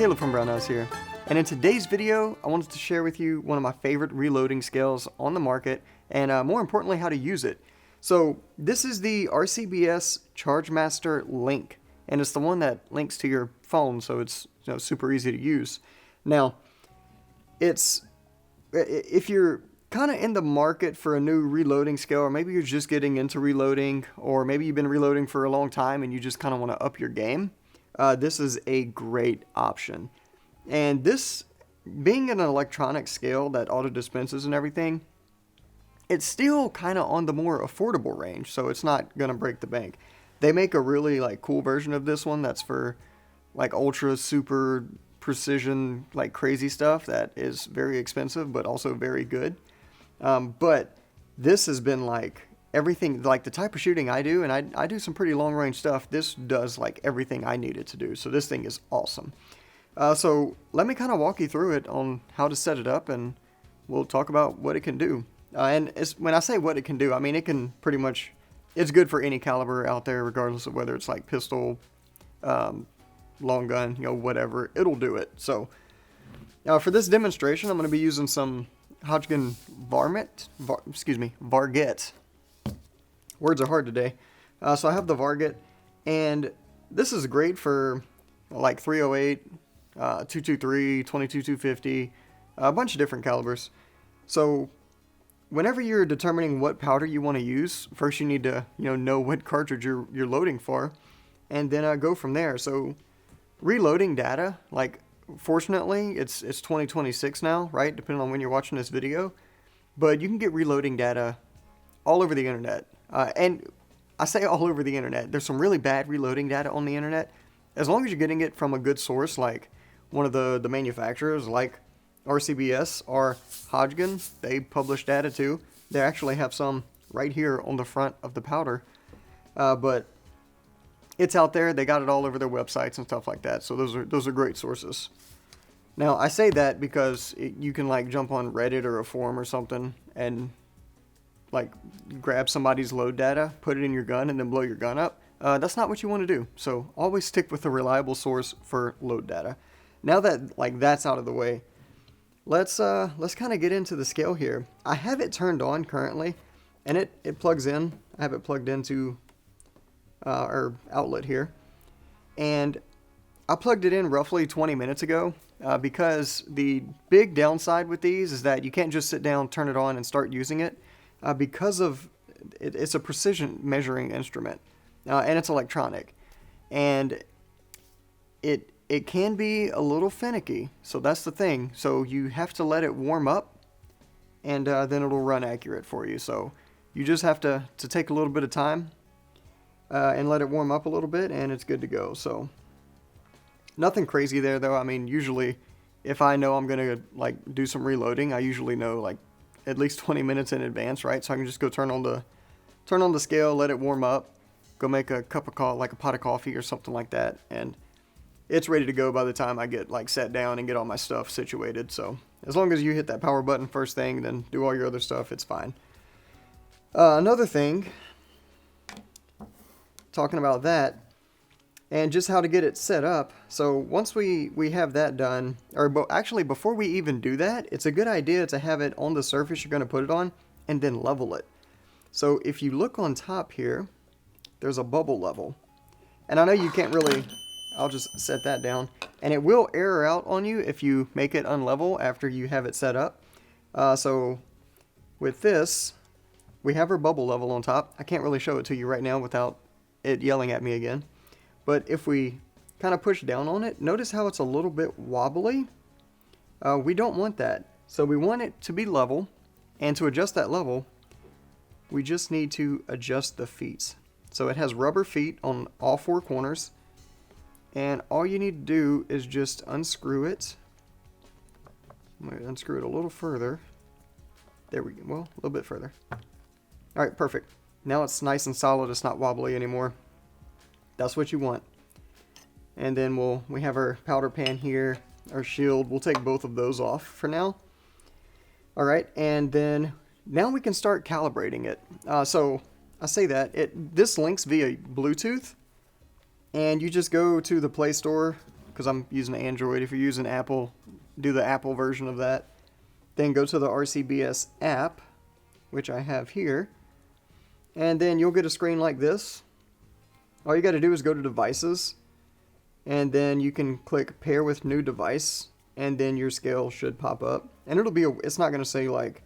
Caleb from Brownells here, and in today's video I wanted to share with you one of my favorite reloading scales on the market, and more importantly how to use it. So this is the RCBS Chargemaster Link, and it's the one that links to your phone, so it's super easy to use. Now, if you're kind of in the market for a new reloading scale, or maybe you're just getting into reloading, or maybe you've been reloading for a long time and you just kind of want to up your game, this is a great option. And this, being an electronic scale that auto-dispenses and everything, it's still kind of on the more affordable range, so it's not going to break the bank. They make a really cool version of this one that's for ultra super precision crazy stuff that is very expensive but also very good. But this has been everything, the type of shooting I do, and I do some pretty long range stuff. This does everything I need it to do, so this thing is awesome. So let me kind of walk you through it on how to set it up, and we'll talk about what it can do. And when I say what it can do, I mean it can pretty much, it's good for any caliber out there, regardless of whether it's pistol, long gun, whatever, it'll do it. So for this demonstration, I'm going to be using some Hodgkin Varget. Words are hard today. So I have the Varget, and this is great for 308, 223, 22, 250, a bunch of different calibers. So whenever you're determining what powder you want to use, first you need to know what cartridge you're loading for, and then go from there. So reloading data, fortunately it's 2026 now, right, depending on when you're watching this video, but you can get reloading data all over the internet. And I say all over the internet, there's some really bad reloading data on the internet. As long as you're getting it from a good source, like one of the manufacturers, like RCBS or Hodgkin, they publish data too. They actually have some right here on the front of the powder, but it's out there. They got it all over their websites and stuff like that, so those are great sources. Now I say that because you can jump on Reddit or a forum or something and grab somebody's load data, put it in your gun, and then blow your gun up. That's not what you want to do. So always stick with a reliable source for load data. Now that that's out of the way, let's kind of get into the scale here. I have it turned on currently, and it plugs in. I have it plugged into our outlet here, and I plugged it in roughly 20 minutes ago, because the big downside with these is that you can't just sit down, turn it on, and start using it. Because of it's a precision measuring instrument, and it's electronic, and it can be a little finicky. So that's the thing. So you have to let it warm up, and then it'll run accurate for you. So you just have to take a little bit of time and let it warm up a little bit, and it's good to go. So nothing crazy there though. I mean, usually if I know I'm gonna do some reloading, I usually know at least 20 minutes in advance, right? So I can just go turn on the scale, let it warm up, go make a cup of coffee, a pot of coffee or something like that, and it's ready to go by the time I get sat down and get all my stuff situated. So as long as you hit that power button first thing, then do all your other stuff, it's fine. Another thing, talking about that, and just how to get it set up. So once we have that done, or actually before we even do that, it's a good idea to have it on the surface you're going to put it on, and then level it. So if you look on top here, there's a bubble level. And I know you can't really, I'll just set that down. And it will error out on you if you make it unlevel after you have it set up. So with this, we have our bubble level on top. I can't really show it to you right now without it yelling at me again. But if we kind of push down on it, notice how it's a little bit wobbly. We don't want that. So we want it to be level. And to adjust that level, we just need to adjust the feet. So it has rubber feet on all four corners. And all you need to do is just unscrew it. I'm going to unscrew it a little further. There we go. Well, a little bit further. All right, perfect. Now it's nice and solid. It's not wobbly anymore. That's what you want. And then we have our powder pan here, our shield. We'll take both of those off for now. All right, and then now we can start calibrating it. So I say that this links via Bluetooth, and you just go to the Play Store because I'm using Android. If you're using Apple, do the Apple version of that. Then go to the RCBS app, which I have here, and then you'll get a screen like this. All you got to do is go to devices, and then you can click pair with new device, and then your scale should pop up. And it'll be it's not going to say like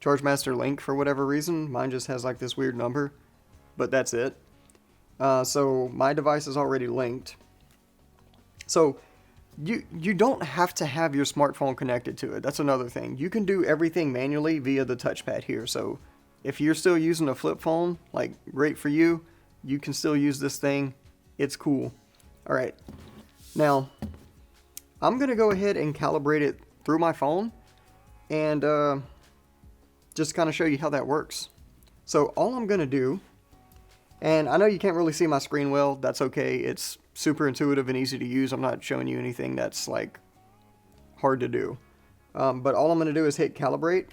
Chargemaster Link for whatever reason. Mine just has like this weird number, but that's it. So my device is already linked. So you don't have to have your smartphone connected to it. That's another thing. You can do everything manually via the touchpad here. So if you're still using a flip phone, like, great for you. You can still use this thing. It's cool. All right. Now, I'm going to go ahead and calibrate it through my phone and just kind of show you how that works. So all I'm going to do, and I know you can't really see my screen well. That's okay. It's super intuitive and easy to use. I'm not showing you anything that's like hard to do. But all I'm going to do is hit calibrate,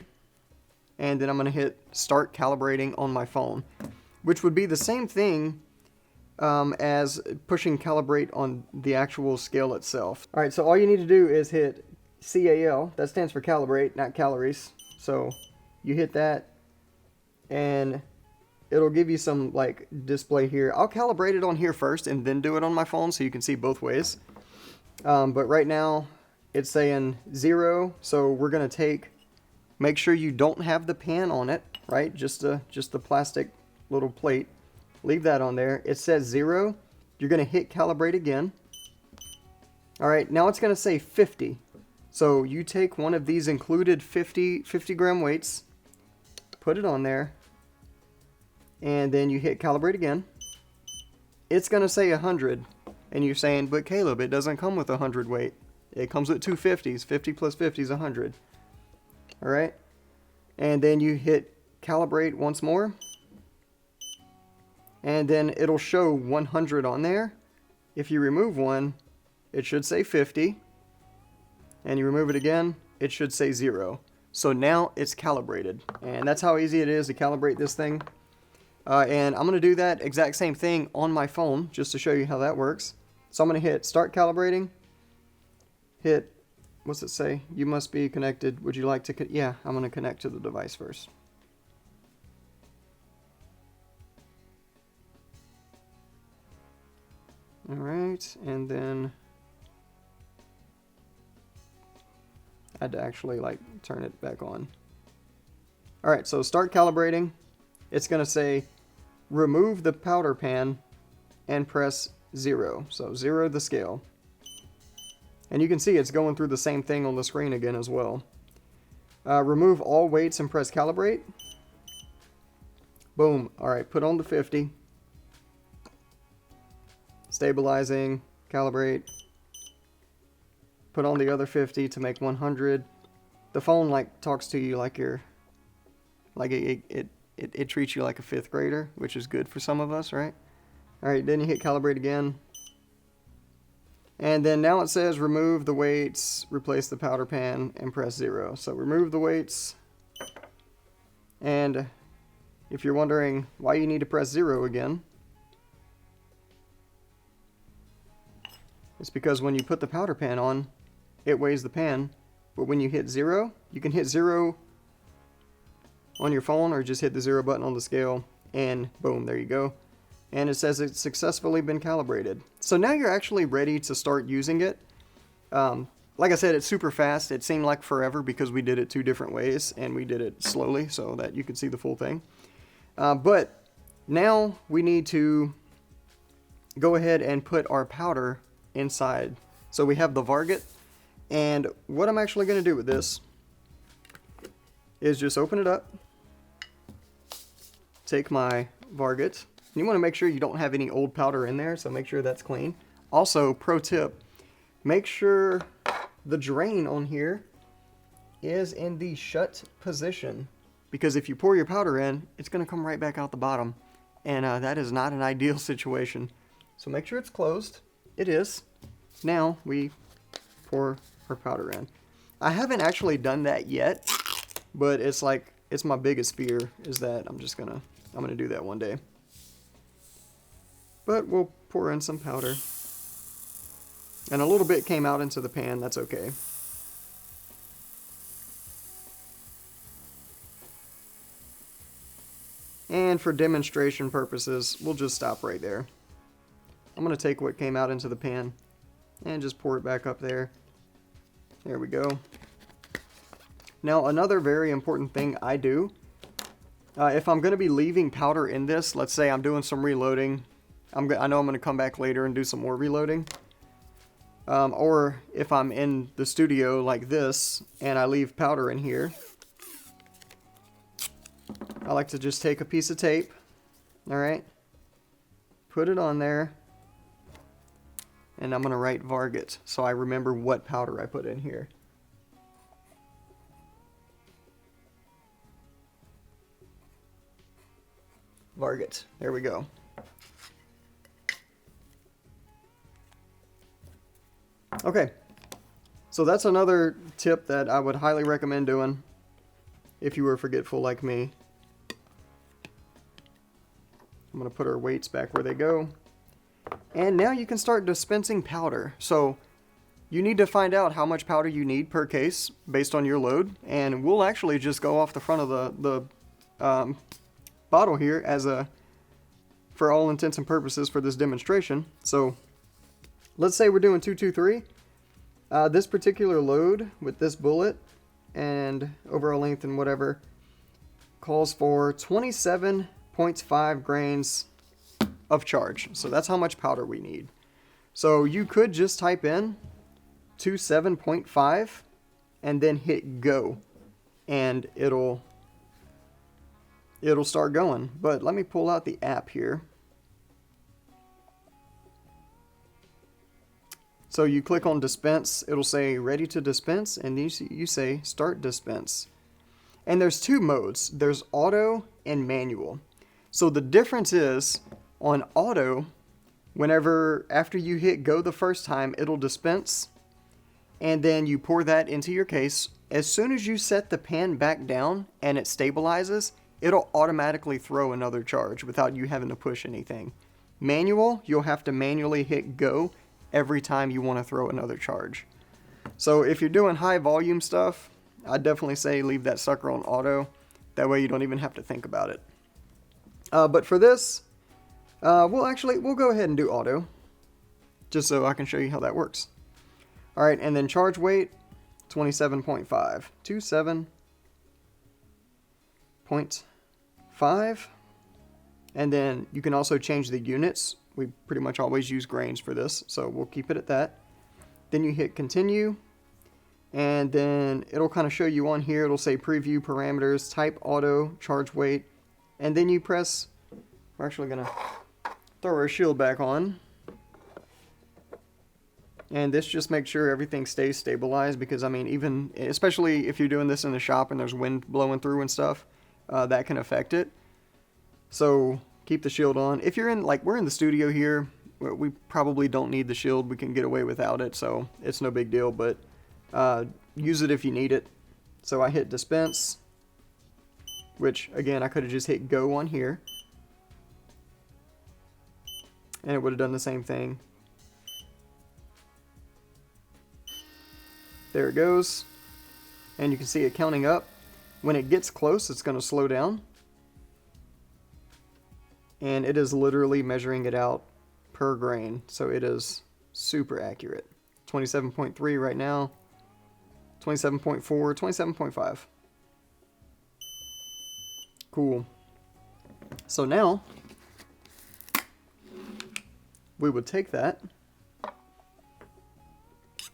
and then I'm going to hit start calibrating on my phone, which would be the same thing as pushing calibrate on the actual scale itself. All right, so all you need to do is hit CAL. That stands for calibrate, not calories. So you hit that, and it'll give you some like display here. I'll calibrate it on here first and then do it on my phone so you can see both ways. But right now it's saying 0, so we're gonna make sure you don't have the pan on it, right? Just the plastic little plate. Leave that on there. It says 0. You're gonna hit calibrate again. All right, now it's gonna say 50. So you take one of these included 50 gram weights, put it on there, and then you hit calibrate again. It's gonna say 100, and you're saying, but Caleb, it doesn't come with 100 weight. It comes with two 50s. 50 plus 50 is 100. All right, and then you hit calibrate once more, and then it'll show 100 on there. If you remove one, it should say 50, and you remove it again, it should say 0. So now it's calibrated, and that's how easy it is to calibrate this thing. And I'm going to do that exact same thing on my phone just to show you how that works. So I'm going to hit start calibrating, hit, what's it say? You must be connected. Would you like to, yeah, I'm going to connect to the device first. All right, and then I had to actually like turn it back on. All right, so start calibrating. It's going to say remove the powder pan and press 0. So 0 the scale. And you can see it's going through the same thing on the screen again as well. Remove all weights and press calibrate. Boom. All right, put on the 50. Stabilizing, calibrate. Put on the other 50 to make 100. The phone like talks to you like you're, like it treats you like a 5th grader, which is good for some of us, right? All right, then you hit calibrate again. And then now it says remove the weights, replace the powder pan, and press 0. So remove the weights. And if you're wondering why you need to press 0 again, it's because when you put the powder pan on, it weighs the pan. But when you hit 0, you can hit 0 on your phone or just hit the 0 button on the scale, and boom, there you go. And it says it's successfully been calibrated. So now you're actually ready to start using it. Like I said, it's super fast. It seemed like forever because we did it 2 different ways and we did it slowly so that you could see the full thing. But now we need to go ahead and put our powder inside. So we have the varget, and what I'm actually going to do with this is just open it up, take my varget. You want to make sure you don't have any old powder in there, so make sure that's clean. Also, pro tip, make sure the drain on here is in the shut position, because if you pour your powder in, it's going to come right back out the bottom, and that is not an ideal situation. So make sure it's closed. It is. Now we pour our powder in. I haven't actually done that yet, but it's like, it's my biggest fear is that I'm gonna do that one day. But we'll pour in some powder. And a little bit came out into the pan, that's okay. And for demonstration purposes, we'll just stop right there. I'm going to take what came out into the pan and just pour it back up there. There we go. Now, another very important thing I do, if I'm going to be leaving powder in this, let's say I'm doing some reloading, I know I'm going to come back later and do some more reloading. Or if I'm in the studio like this and I leave powder in here, I like to just take a piece of tape, alright, put it on there, and I'm going to write Varget so I remember what powder I put in here. Varget, there we go. Okay, so that's another tip that I would highly recommend doing if you were forgetful like me. I'm going to put our weights back where they go. And now you can start dispensing powder. So you need to find out how much powder you need per case based on your load. And we'll actually just go off the front of the bottle here as for all intents and purposes for this demonstration. So let's say we're doing 223. This particular load with this bullet and overall length and whatever calls for 27.5 grains of charge. So that's how much powder we need. So you could just type in 27.5 and then hit go and it'll start going. But let me pull out the app here. So you click on dispense, it'll say ready to dispense, and you say start dispense. And there's two modes, there's auto and manual. So the difference is on auto, after you hit go the first time, it'll dispense, and then you pour that into your case. As soon as you set the pan back down and it stabilizes, it'll automatically throw another charge without you having to push anything. Manual, you'll have to manually hit go every time you want to throw another charge. So if you're doing high volume stuff, I'd definitely say leave that sucker on auto. That way you don't even have to think about it. But for this, we'll go ahead and do auto, just so I can show you how that works. Alright, and then charge weight, 27.5. 27.5. And then you can also change the units. We pretty much always use grains for this, so we'll keep it at that. Then you hit continue, and then it'll kind of show you on here, it'll say preview parameters, type auto, charge weight, and then you press, we're actually going to throw our shield back on. And this just makes sure everything stays stabilized, because I mean, especially if you're doing this in the shop and there's wind blowing through and stuff, that can affect it. So keep the shield on. If you're in, we're in the studio here, we probably don't need the shield. We can get away without it, so it's no big deal, but use it if you need it. So I hit dispense, which again, I could have just hit go on here, and it would have done the same thing. There it goes, and you can see it counting up. When it gets close, it's going to slow down. And it is literally measuring it out per grain, so it is super accurate. 27.3 right now, 27.4, 27.5. Cool. So now, we would take that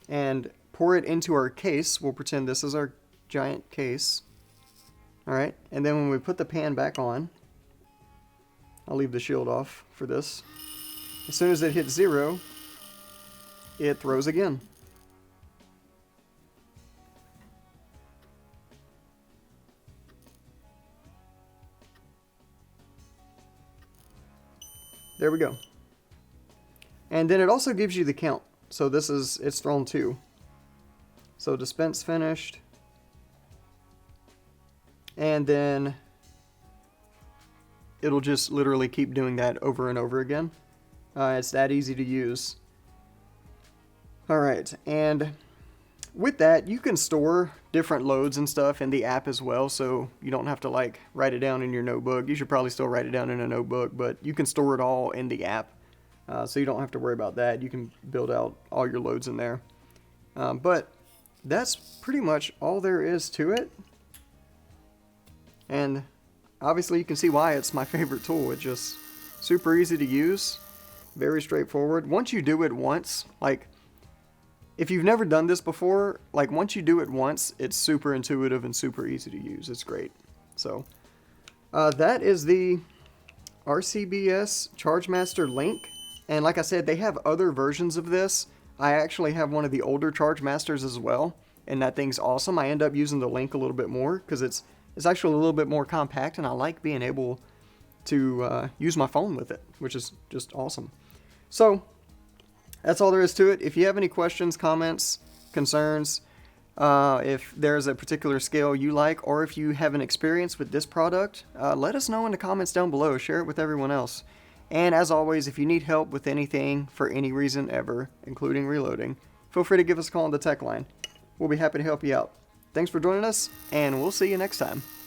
and pour it into our case. We'll pretend this is our giant case. Alright, and then when we put the pan back on, I'll leave the shield off for this. As soon as it hits 0, it throws again. There we go. And then it also gives you the count. So it's thrown 2. So dispense finished. And then it'll just literally keep doing that over and over again. It's that easy to use. Alright, and with that, you can store different loads and stuff in the app as well, so you don't have to like write it down in your notebook. You should probably still write it down in a notebook, but you can store it all in the app, so you don't have to worry about that. You can build out all your loads in there. But that's pretty much all there is to it. And obviously you can see why it's my favorite tool. It's just super easy to use, very straightforward. Once you do it once, like if you've never done this before, like once you do it once, it's super intuitive and super easy to use. It's great. So that is the RCBS Chargemaster Link. And like I said, they have other versions of this. I actually have one of the older Chargemasters as well, and that thing's awesome. I end up using the Link a little bit more because it's actually a little bit more compact, and I like being able to use my phone with it, which is just awesome. So that's all there is to it. If you have any questions, comments, concerns, if there's a particular scale you like, or if you have an experience with this product, let us know in the comments down below. Share it with everyone else. And as always, if you need help with anything for any reason ever, including reloading, feel free to give us a call on the tech line. We'll be happy to help you out. Thanks for joining us, and we'll see you next time.